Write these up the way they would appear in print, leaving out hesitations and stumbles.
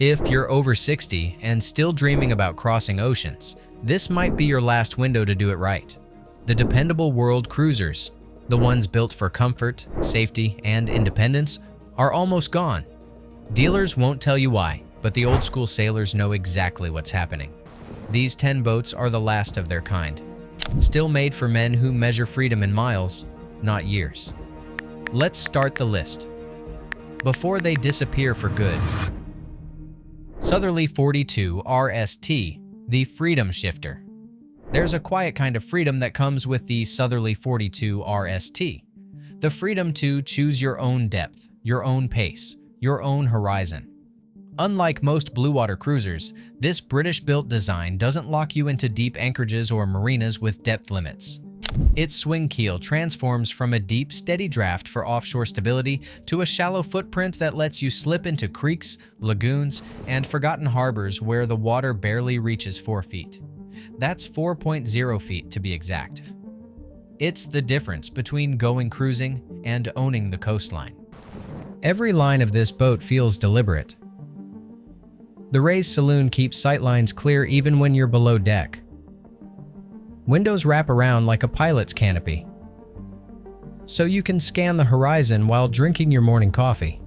If you're over 60 and still dreaming about crossing oceans, this might be your last window to do it right. The dependable world cruisers, the ones built for comfort, safety, and independence, are almost gone. Dealers won't tell you why, but the old school sailors know exactly what's happening. These 10 boats are the last of their kind, still made for men who measure freedom in miles, not years. Let's start the list before they disappear for good. Southerly 42 RST, the Freedom Shifter. There's a quiet kind of freedom that comes with the Southerly 42 RST. The freedom to choose your own depth, your own pace, your own horizon. Unlike most blue water cruisers, this British-built design doesn't lock you into deep anchorages or marinas with depth limits. Its swing keel transforms from a deep, steady draft for offshore stability to a shallow footprint that lets you slip into creeks, lagoons, and forgotten harbors where the water barely reaches 4 feet. That's 4.0 feet to be exact. It's the difference between going cruising and owning the coastline. Every line of this boat feels deliberate. The raised saloon keeps sightlines clear even when you're below deck. Windows wrap around like a pilot's canopy, so you can scan the horizon while drinking your morning coffee.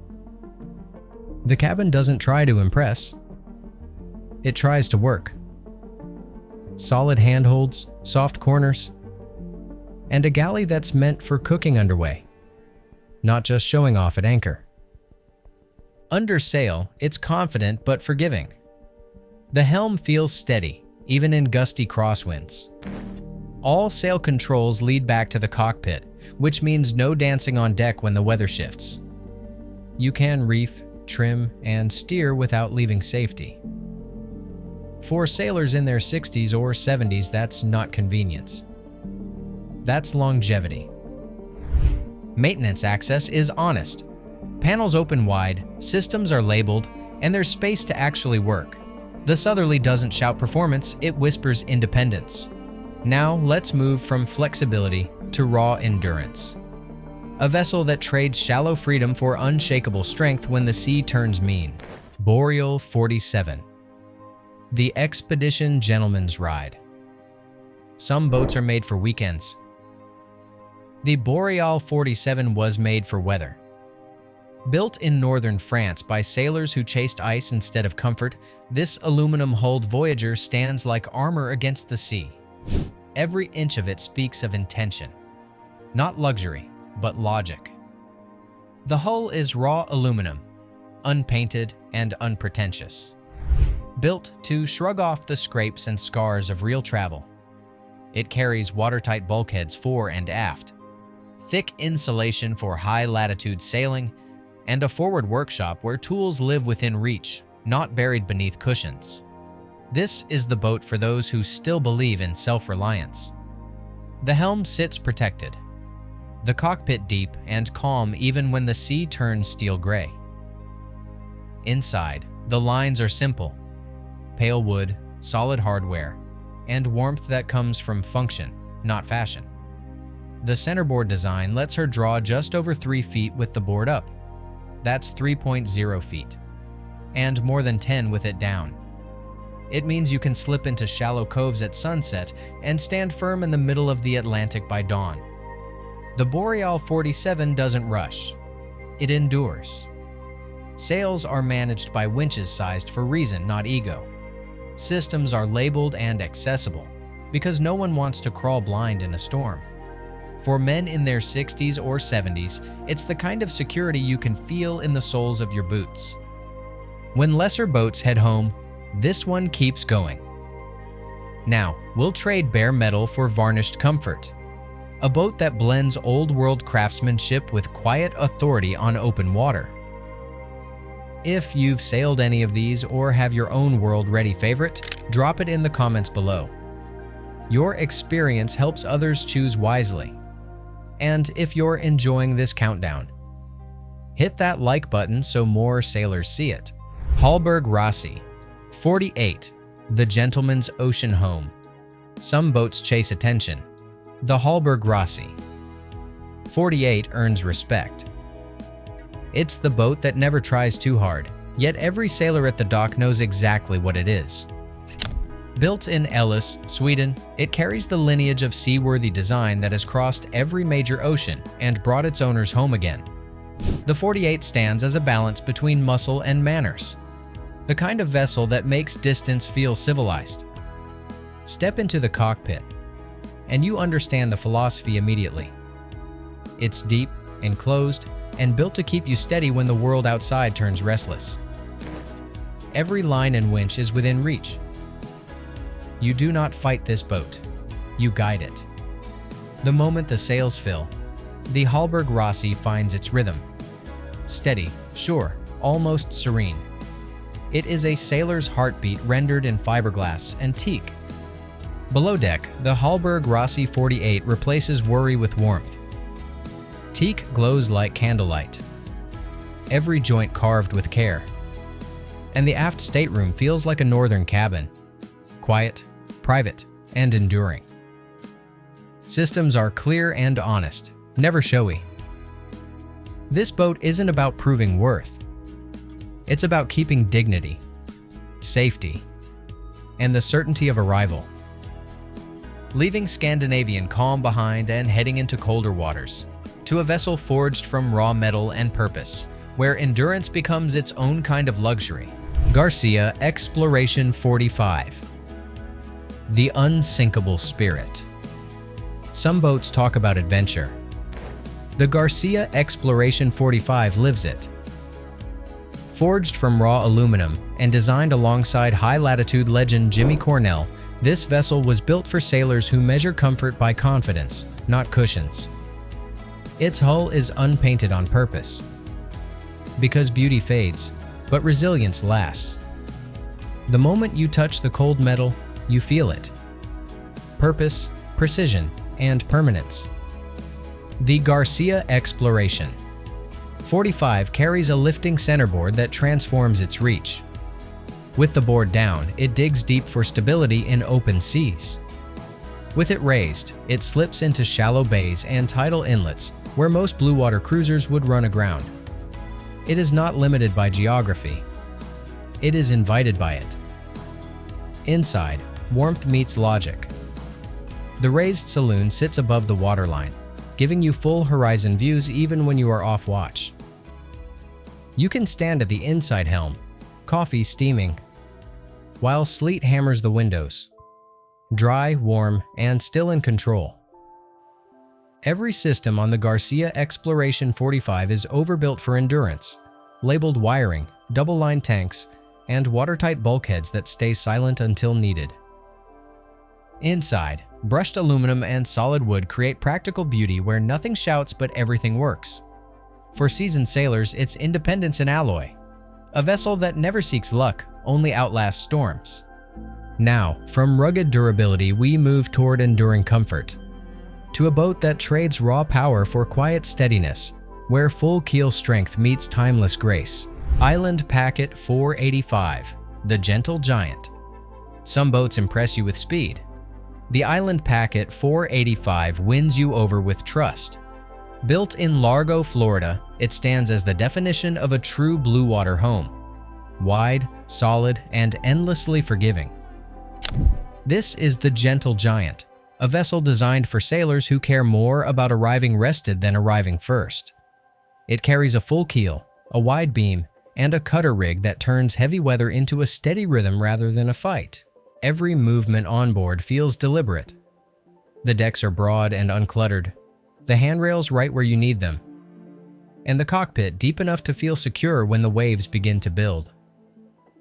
The cabin doesn't try to impress. It tries to work. Solid handholds, soft corners, and a galley that's meant for cooking underway, not just showing off at anchor. Under sail, it's confident but forgiving. The helm feels steady, even in gusty crosswinds. All sail controls lead back to the cockpit, which means no dancing on deck when the weather shifts. You can reef, trim, and steer without leaving safety. For sailors in their 60s or 70s, that's not convenience. That's longevity. Maintenance access is honest. Panels open wide, systems are labeled, and there's space to actually work. The Southerly doesn't shout performance, it whispers independence. Now let's move from flexibility to raw endurance. A vessel that trades shallow freedom for unshakable strength when the sea turns mean. Boreal 47. The Expedition Gentleman's Ride. Some boats are made for weekends. The Boreal 47 was made for weather. Built in northern France by sailors who chased ice instead of comfort, this aluminum-hulled Voyager stands like armor against the sea. Every inch of it speaks of intention. Not luxury, but logic. The hull is raw aluminum, unpainted and unpretentious. Built to shrug off the scrapes and scars of real travel. It carries watertight bulkheads fore and aft, thick insulation for high-latitude sailing, and a forward workshop where tools live within reach, not buried beneath cushions. This is the boat for those who still believe in self-reliance. The helm sits protected, the cockpit deep and calm even when the sea turns steel gray. Inside, the lines are simple: pale wood, solid hardware, and warmth that comes from function, not fashion. The centerboard design lets her draw just over 3 feet with the board up. That's 3.0 feet, and more than 10 with it down. It means you can slip into shallow coves at sunset and stand firm in the middle of the Atlantic by dawn. The Boreal 47 doesn't rush. It endures. Sails are managed by winches sized for reason, not ego. Systems are labeled and accessible, because no one wants to crawl blind in a storm. For men in their 60s or 70s, it's the kind of security you can feel in the soles of your boots. When lesser boats head home, this one keeps going. Now, we'll trade bare metal for varnished comfort. A boat that blends old-world craftsmanship with quiet authority on open water. If you've sailed any of these or have your own world-ready favorite, drop it in the comments below. Your experience helps others choose wisely. And if you're enjoying this countdown, hit that like button so more sailors see it. Hallberg Rossi 48, the gentleman's ocean home. Some boats chase attention. The Hallberg Rossi 48 earns respect. It's the boat that never tries too hard, Yet every sailor at the dock knows exactly what it is. Built in Ellis, Sweden, it carries the lineage of seaworthy design that has crossed every major ocean and brought its owners home again. The 48 stands as a balance between muscle and manners, the kind of vessel that makes distance feel civilized. Step into the cockpit, and you understand the philosophy immediately. It's deep, enclosed, and built to keep you steady when the world outside turns restless. Every line and winch is within reach. You do not fight this boat, you guide it. The moment the sails fill, the Hallberg Rossi finds its rhythm. Steady, sure, almost serene. It is a sailor's heartbeat rendered in fiberglass and teak. Below deck, the Hallberg Rossi 48 replaces worry with warmth. Teak glows like candlelight, every joint carved with care. And the aft stateroom feels like a northern cabin, quiet, private, and enduring. Systems are clear and honest, never showy. This boat isn't about proving worth. It's about keeping dignity, safety, and the certainty of arrival. Leaving Scandinavian calm behind and heading into colder waters, to a vessel forged from raw metal and purpose, where endurance becomes its own kind of luxury. Garcia Exploration 45. The unsinkable spirit. Some boats talk about adventure. The Garcia Exploration 45 lives it. Forged from raw aluminum and designed alongside high-latitude legend Jimmy Cornell, this vessel was built for sailors who measure comfort by confidence, not cushions. Its hull is unpainted on purpose. Because beauty fades, but resilience lasts. The moment you touch the cold metal, you feel it. Purpose, precision, and permanence. The Garcia Exploration 45 carries a lifting centerboard that transforms its reach. With the board down, it digs deep for stability in open seas. With it raised, it slips into shallow bays and tidal inlets where most blue water cruisers would run aground. It is not limited by geography. It is invited by it. Inside, warmth meets logic. The raised saloon sits above the waterline, giving you full horizon views even when you are off watch. You can stand at the inside helm, coffee steaming, while sleet hammers the windows. Dry, warm, and still in control. Every system on the Garcia Exploration 45 is overbuilt for endurance, labeled wiring, double-line tanks, and watertight bulkheads that stay silent until needed. Inside, brushed aluminum and solid wood create practical beauty where nothing shouts but everything works. For seasoned sailors, it's independence in alloy. A vessel that never seeks luck, only outlasts storms. Now, from rugged durability, we move toward enduring comfort. To a boat that trades raw power for quiet steadiness, where full keel strength meets timeless grace. Island Packet 485, the gentle giant. Some boats impress you with speed. The Island Packet 485 wins you over with trust. Built in Largo, Florida, it stands as the definition of a true blue water home. Wide, solid, and endlessly forgiving. This is the Gentle Giant, a vessel designed for sailors who care more about arriving rested than arriving first. It carries a full keel, a wide beam, and a cutter rig that turns heavy weather into a steady rhythm rather than a fight. Every movement on board feels deliberate. The decks are broad and uncluttered, the handrails right where you need them, and the cockpit deep enough to feel secure when the waves begin to build.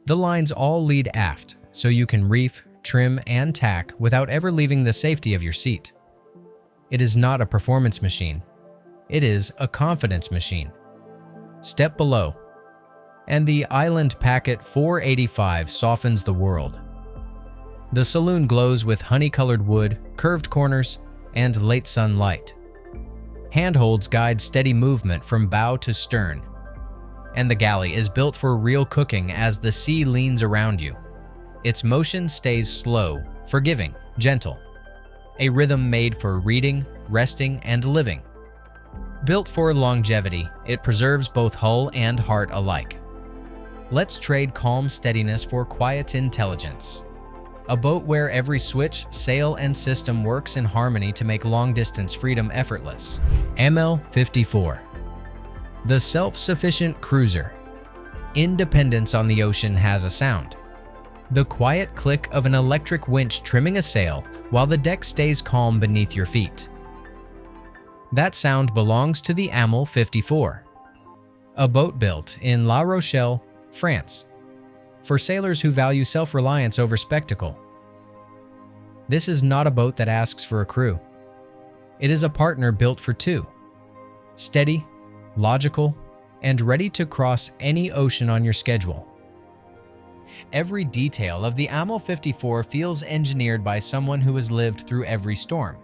The lines all lead aft, so you can reef, trim, and tack without ever leaving the safety of your seat. It is not a performance machine. It is a confidence machine. Step below, and the Island Packet 485 softens the world. The saloon glows with honey-colored wood, curved corners, and late sunlight. Handholds guide steady movement from bow to stern, and the galley is built for real cooking as the sea leans around you. Its motion stays slow, forgiving, gentle. A rhythm made for reading, resting, and living. Built for longevity, it preserves both hull and heart alike. Let's trade calm steadiness for quiet intelligence. A boat where every switch, sail, and system works in harmony to make long-distance freedom effortless. ML54. The self-sufficient cruiser. Independence on the ocean has a sound. The quiet click of an electric winch trimming a sail while the deck stays calm beneath your feet. That sound belongs to the ML54, a boat built in La Rochelle, France, for sailors who value self-reliance over spectacle. This is not a boat that asks for a crew. It is a partner built for two, steady, logical, and ready to cross any ocean on your schedule. Every detail of the ML54 feels engineered by someone who has lived through every storm.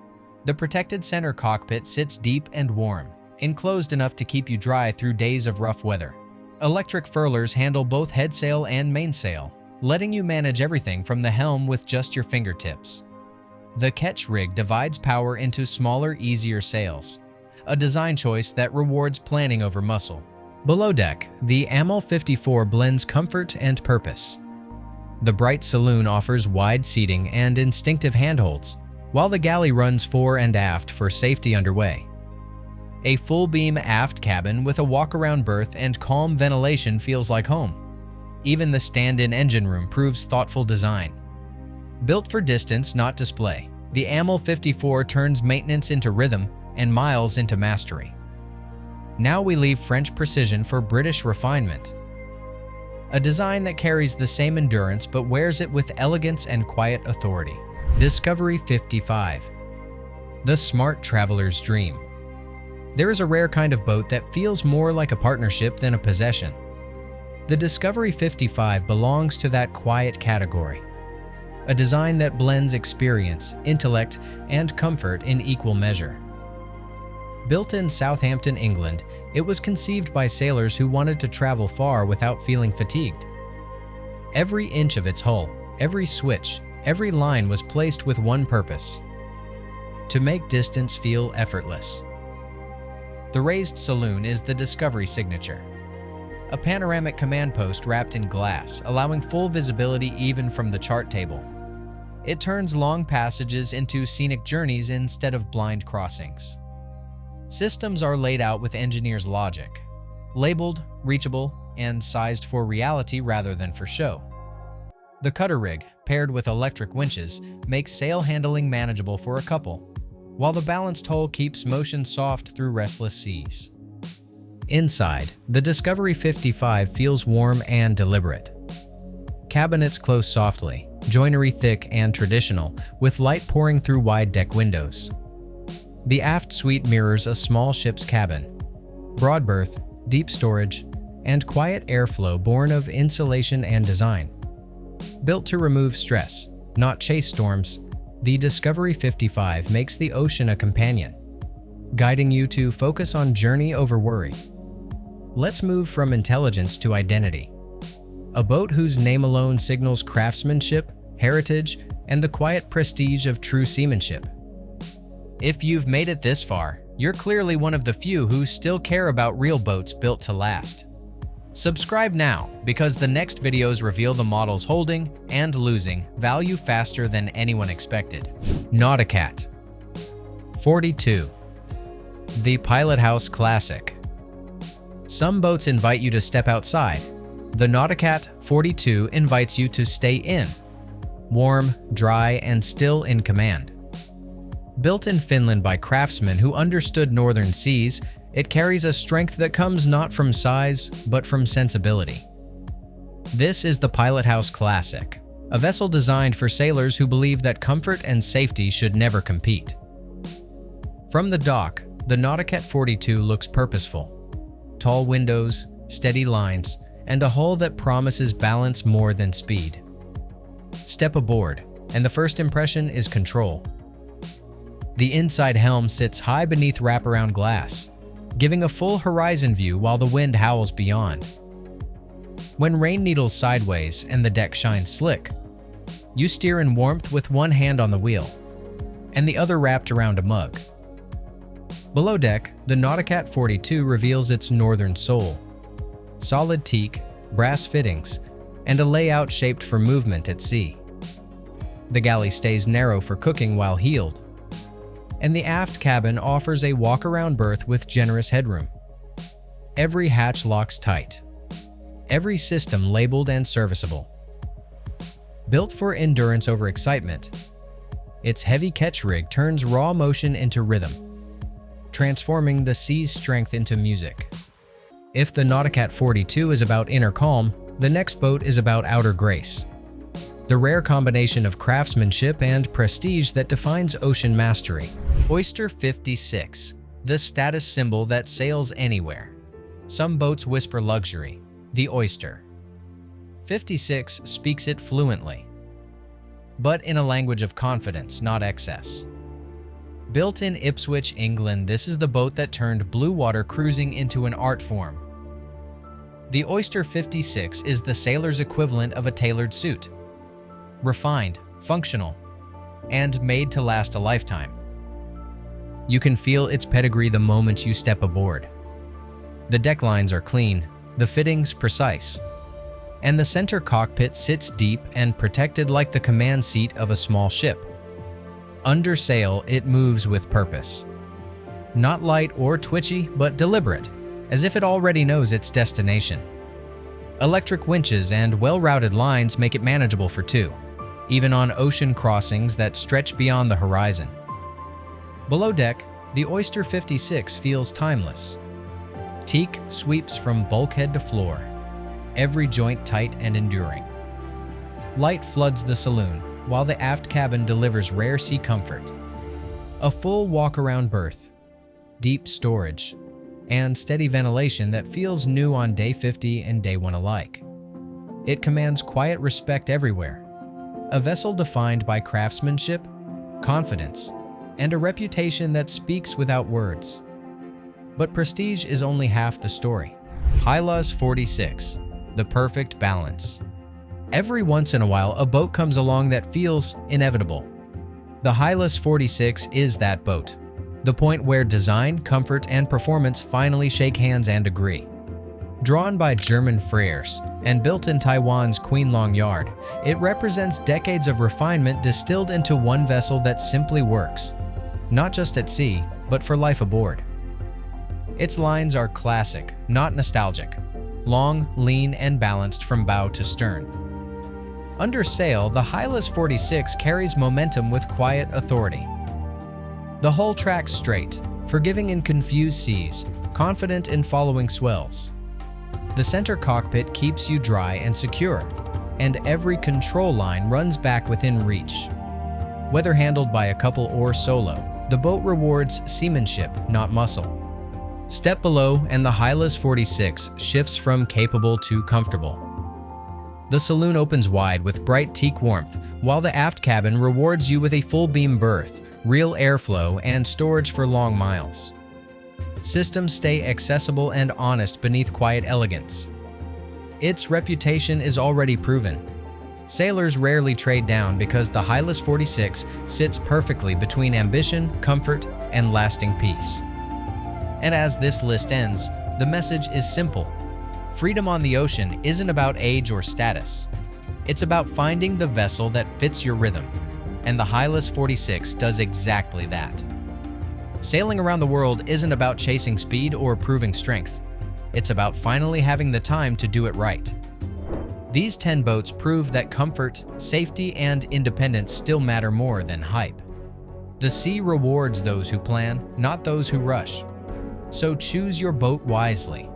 The protected center cockpit sits deep and warm, enclosed enough to keep you dry through days of rough weather. Electric furlers handle both headsail and mainsail, letting you manage everything from the helm with just your fingertips. The ketch rig divides power into smaller, easier sails, a design choice that rewards planning over muscle. Below deck, the ML54 blends comfort and purpose. The bright saloon offers wide seating and instinctive handholds, while the galley runs fore and aft for safety underway. A full-beam aft cabin with a walk-around berth and calm ventilation feels like home. Even the stand-in engine room proves thoughtful design. Built for distance, not display, the ML54 turns maintenance into rhythm and miles into mastery. Now we leave French precision for British refinement. A design that carries the same endurance but wears it with elegance and quiet authority. Discovery 55. The smart traveler's dream. There is a rare kind of boat that feels more like a partnership than a possession. The Discovery 55 belongs to that quiet category. A design that blends experience, intellect, and comfort in equal measure. Built in Southampton, England, it was conceived by sailors who wanted to travel far without feeling fatigued. Every inch of its hull, every switch, every line was placed with one purpose: to make distance feel effortless. The raised saloon is the Discovery signature. A panoramic command post wrapped in glass, allowing full visibility even from the chart table. It turns long passages into scenic journeys instead of blind crossings. Systems are laid out with engineers' logic, labeled, reachable, and sized for reality rather than for show. The cutter rig, paired with electric winches, makes sail handling manageable for a couple, while the balanced hull keeps motion soft through restless seas. Inside, the Discovery 55 feels warm and deliberate. Cabinets close softly, joinery thick and traditional, with light pouring through wide deck windows. The aft suite mirrors a small ship's cabin. Broad berth, deep storage, and quiet airflow born of insulation and design. Built to remove stress, not chase storms, the Discovery 55 makes the ocean a companion, guiding you to focus on journey over worry. Let's move from intelligence to identity. A boat whose name alone signals craftsmanship, heritage, and the quiet prestige of true seamanship. If you've made it this far, you're clearly one of the few who still care about real boats built to last. Subscribe now, because the next videos reveal the models holding and losing value faster than anyone expected. Nauticat 42. The Pilot House Classic. Some boats invite you to step outside. The Nauticat 42 invites you to stay in, warm, dry, and still in command. Built in Finland by craftsmen who understood northern seas, it carries a strength that comes not from size, but from sensibility. This is the Pilot House Classic, a vessel designed for sailors who believe that comfort and safety should never compete. From the dock, the Nauticat 42 looks purposeful. Tall windows, steady lines, and a hull that promises balance more than speed. Step aboard, and the first impression is control. The inside helm sits high beneath wraparound glass, giving a full horizon view while the wind howls beyond. When rain needles sideways and the deck shines slick, you steer in warmth with one hand on the wheel, and the other wrapped around a mug. Below deck, the Nauticat 42 reveals its northern soul. Solid teak, brass fittings, and a layout shaped for movement at sea. The galley stays narrow for cooking while heeled, and the aft cabin offers a walk-around berth with generous headroom. Every hatch locks tight, every system labeled and serviceable. Built for endurance over excitement, its heavy catch rig turns raw motion into rhythm, transforming the sea's strength into music. If the Nauticat 42 is about inner calm, the next boat is about outer grace. The rare combination of craftsmanship and prestige that defines ocean mastery. Oyster 56, the status symbol that sails anywhere. Some boats whisper luxury. The Oyster 56 speaks it fluently, but in a language of confidence, not excess. Built in Ipswich, England, this is the boat that turned blue water cruising into an art form. The Oyster 56 is the sailor's equivalent of a tailored suit. Refined, functional, and made to last a lifetime. You can feel its pedigree the moment you step aboard. The deck lines are clean, the fittings precise, and the center cockpit sits deep and protected like the command seat of a small ship. Under sail, it moves with purpose. Not light or twitchy, but deliberate, as if it already knows its destination. Electric winches and well-routed lines make it manageable for two, even on ocean crossings that stretch beyond the horizon. Below deck, the Oyster 56 feels timeless. Teak sweeps from bulkhead to floor, every joint tight and enduring. Light floods the saloon, while the aft cabin delivers rare sea comfort. A full walk-around berth, deep storage, and steady ventilation that feels new on day 50 and day 1 alike. It commands quiet respect everywhere. A vessel defined by craftsmanship, confidence, and a reputation that speaks without words. But prestige is only half the story. Hylas 46, the perfect balance. Every once in a while, a boat comes along that feels inevitable. The Hylas 46 is that boat, the point where design, comfort, and performance finally shake hands and agree. Drawn by German freighters and built in Taiwan's Queenlong Yard, it represents decades of refinement distilled into one vessel that simply works, not just at sea, but for life aboard. Its lines are classic, not nostalgic, long, lean, and balanced from bow to stern. Under sail, the Hylas 46 carries momentum with quiet authority. The hull tracks straight, forgiving in confused seas, confident in following swells. The center cockpit keeps you dry and secure, and every control line runs back within reach. Whether handled by a couple or solo, the boat rewards seamanship, not muscle. Step below, and the Hylas 46 shifts from capable to comfortable. The saloon opens wide with bright teak warmth, while the aft cabin rewards you with a full-beam berth, real airflow, and storage for long miles. Systems stay accessible and honest beneath quiet elegance. Its reputation is already proven. Sailors rarely trade down because the Hylas 46 sits perfectly between ambition, comfort, and lasting peace. And as this list ends, the message is simple. Freedom on the ocean isn't about age or status. It's about finding the vessel that fits your rhythm, and the Hylas 46 does exactly that. Sailing around the world isn't about chasing speed or proving strength. It's about finally having the time to do it right. These 10 boats prove that comfort, safety, and independence still matter more than hype. The sea rewards those who plan, not those who rush. So choose your boat wisely.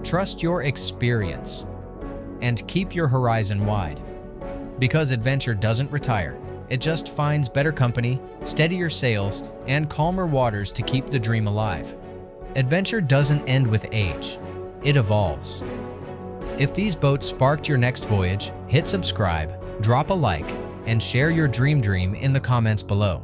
Trust your experience, and keep your horizon wide. Because adventure doesn't retire, it just finds better company, steadier sails, and calmer waters to keep the dream alive. Adventure doesn't end with age, it evolves. If these boats sparked your next voyage, hit subscribe, drop a like, and share your dream in the comments below.